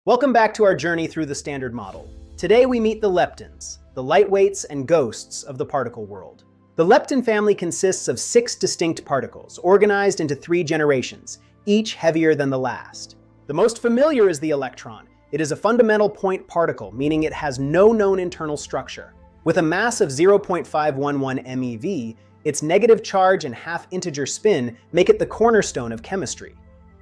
Welcome back to our journey through the Standard Model. Today we meet the leptons, the lightweights and ghosts of the particle world. The lepton family consists of 6 distinct particles, organized into 3 generations, each heavier than the last. The most familiar is the electron. It is a fundamental point particle, meaning it has no known internal structure. With a mass of 0.511 MeV, its negative charge and half-integer spin make it the cornerstone of chemistry.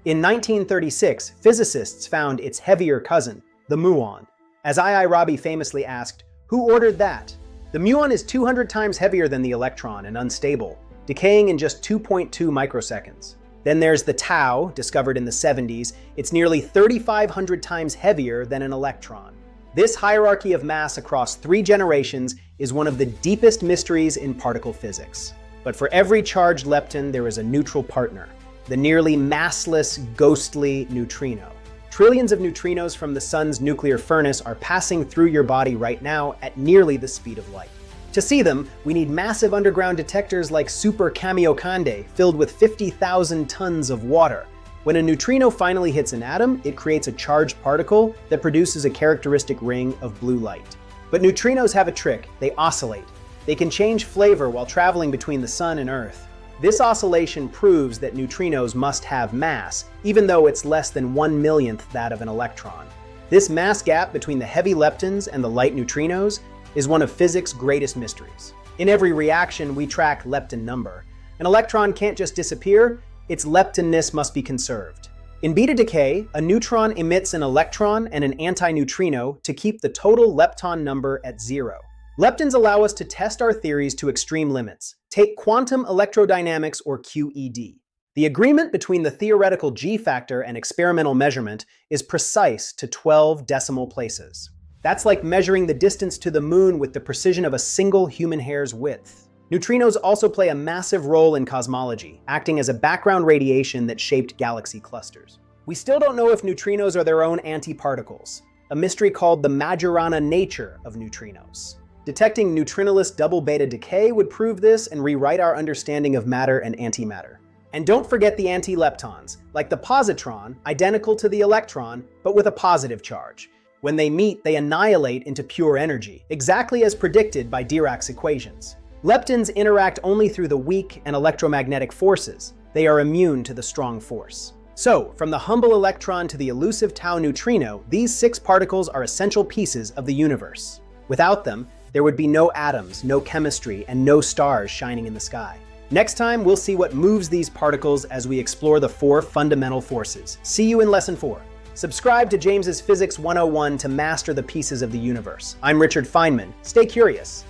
In 1936, physicists found its heavier cousin, the muon. As I. Rabi famously asked, "Who ordered that?" The muon is 200 times heavier than the electron and unstable, decaying in just 2.2 microseconds. Then there's the tau, discovered in the 70s. It's nearly 3,500 times heavier than an electron. This hierarchy of mass across 3 generations is one of the deepest mysteries in particle physics. But for every charged lepton, there is a neutral partner. The nearly massless, ghostly neutrino. Trillions of neutrinos from the sun's nuclear furnace are passing through your body right now at nearly the speed of light. To see them, we need massive underground detectors like Super Kamiokande, filled with 50,000 tons of water. When a neutrino finally hits an atom, it creates a charged particle that produces a characteristic ring of blue light. But neutrinos have a trick: they oscillate. They can change flavor while traveling between the sun and Earth. This oscillation proves that neutrinos must have mass, even though it's less than 1/1,000,000th that of an electron. This mass gap between the heavy leptons and the light neutrinos is one of physics' greatest mysteries. In every reaction, we track lepton number. An electron can't just disappear, its leptonness must be conserved. In beta decay, a neutron emits an electron and an antineutrino to keep the total lepton number at 0. Leptons allow us to test our theories to extreme limits. Take quantum electrodynamics, or QED. The agreement between the theoretical G factor and experimental measurement is precise to 12 decimal places. That's like measuring the distance to the moon with the precision of a single human hair's width. Neutrinos also play a massive role in cosmology, acting as a background radiation that shaped galaxy clusters. We still don't know if neutrinos are their own antiparticles, a mystery called the Majorana nature of neutrinos. Detecting neutrinoless double beta decay would prove this and rewrite our understanding of matter and antimatter. And don't forget the antileptons, like the positron, identical to the electron, but with a positive charge. When they meet, they annihilate into pure energy, exactly as predicted by Dirac's equations. Leptons interact only through the weak and electromagnetic forces. They are immune to the strong force. So, from the humble electron to the elusive tau neutrino, these 6 particles are essential pieces of the universe. Without them, there would be no atoms, no chemistry, and no stars shining in the sky. Next time, we'll see what moves these particles as we explore the 4 fundamental forces. See you in Lesson 4. Subscribe to James's Physics 101 to master the pieces of the universe. I'm Richard Feynman. Stay curious.